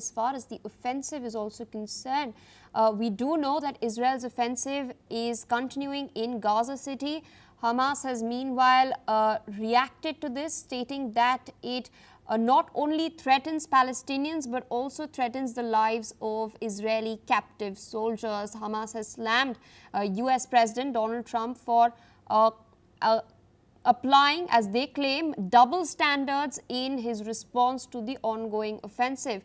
as far as the offensive is also concerned. We do know that Israel's offensive is continuing in Gaza City. Hamas has meanwhile reacted to this, stating that it not only threatens Palestinians but also threatens the lives of Israeli captive soldiers. Hamas has slammed US President Donald Trump for applying, as they claim, double standards in his response to the ongoing offensive.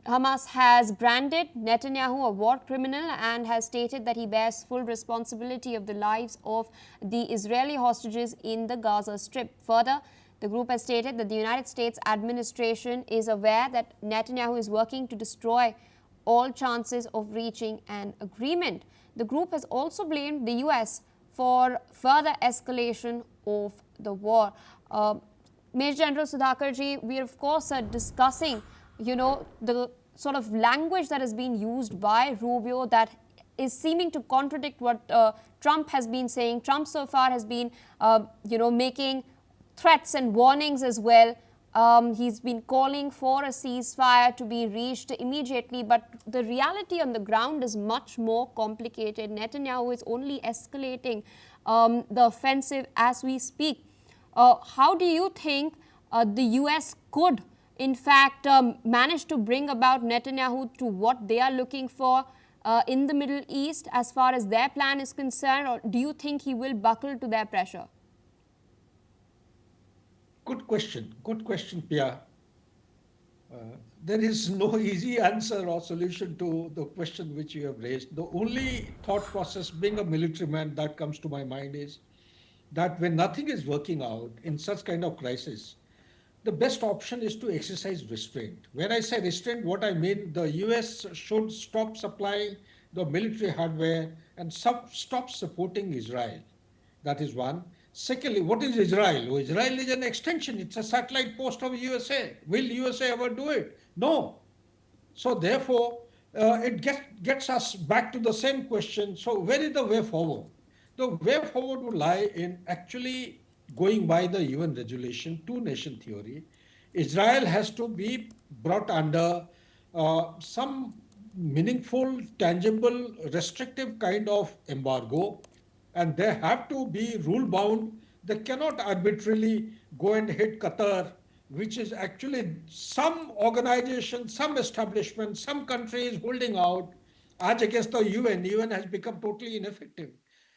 Hamas has branded Netanyahu a war criminal and has stated that he bears full responsibility of the lives of the Israeli hostages in the Gaza Strip. Further, the group has stated that the United States administration is aware that Netanyahu is working to destroy all chances of reaching an agreement. The group has also blamed the US for further escalation of the war. Major General Sudhakarji, we are of course discussing, the sort of language that has been used by Rubio that is seeming to contradict what Trump has been saying. Trump so far has been, making threats and warnings as well. He's been calling for a ceasefire to be reached immediately, but the reality on the ground is much more complicated. Netanyahu is only escalating the offensive as we speak. How do you think the US could, in fact, manage to bring about Netanyahu to what they are looking for in the Middle East as far as their plan is concerned, or do you think he will buckle to their pressure? Good question, Pia. There is no easy answer or solution to the question which you have raised. The only thought process, being a military man, that comes to my mind is that when nothing is working out in such kind of crisis, the best option is to exercise restraint. When I say restraint, what I mean, the US should stop supplying the military hardware and stop supporting Israel. That is one. Secondly, what is Israel? Well, Israel is an extension. It's a satellite post of USA. Will USA ever do it? No. So therefore, it gets us back to the same question. So where is the way forward? The way forward would lie in actually going by the UN resolution, two-nation theory. Israel has to be brought under some meaningful, tangible, restrictive kind of embargo, and they have to be rule bound. They cannot arbitrarily go and hit Qatar, which is actually some organization, some establishment, some country is holding out as against the UN. UN has become totally ineffective.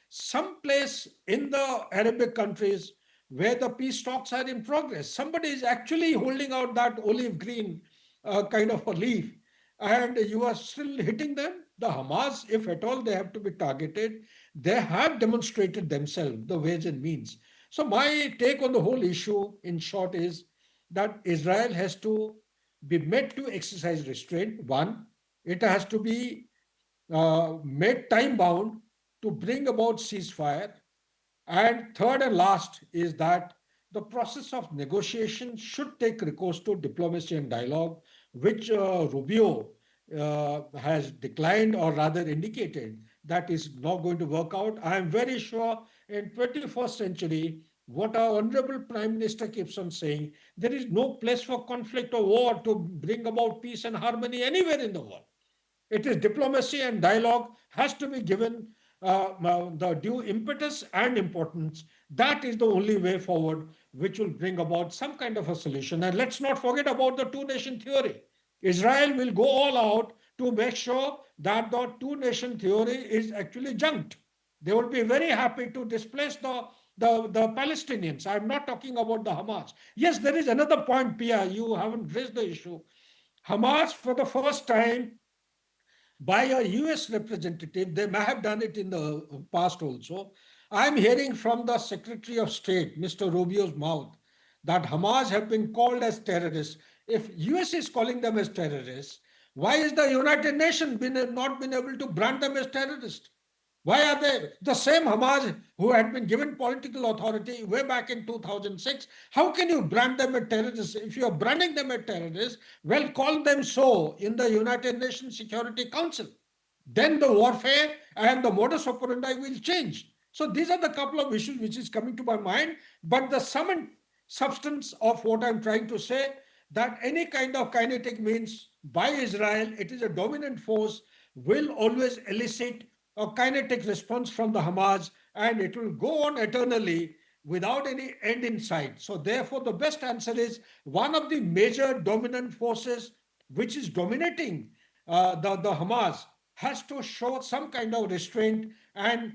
Some place in the Arabic countries where the peace talks are in progress, somebody is actually holding out that olive green kind of a leaf, and you are still hitting them. The Hamas, if at all they have to be targeted, they have demonstrated themselves the ways and means. So my take on the whole issue, in short, is that Israel has to be made to exercise restraint. One, it has to be made time bound to bring about ceasefire. And third and last is that the process of negotiation should take recourse to diplomacy and dialogue, which Rubio has declined or rather indicated that is not going to work out. I am very sure in 21st century, what our Honorable Prime Minister keeps on saying, there is no place for conflict or war to bring about peace and harmony anywhere in the world. It is diplomacy and dialogue has to be given the due impetus and importance. That is the only way forward, which will bring about some kind of a solution. And let's not forget about the two-nation theory. Israel will go all out to make sure that the two-nation theory is actually junked. They will be very happy to displace the Palestinians. I'm not talking about the Hamas. Yes, there is another point, Pia. You haven't raised the issue. Hamas, for the first time, by a US representative, they may have done it in the past also. I'm hearing from the Secretary of State, Mr. Rubio's mouth, that Hamas have been called as terrorists. If US is calling them as terrorists, why is the United Nations not been able to brand them as terrorists? Why are they the same Hamas who had been given political authority way back in 2006? How can you brand them as terrorists? If you are branding them as terrorists, well, call them so in the United Nations Security Council. Then the warfare and the modus operandi will change. So these are the couple of issues which is coming to my mind. But the sum and substance of what I'm trying to say, that any kind of kinetic means by Israel, it is a dominant force, will always elicit a kinetic response from the Hamas, and it will go on eternally without any end in sight. So, therefore, the best answer is one of the major dominant forces which is dominating the Hamas has to show some kind of restraint and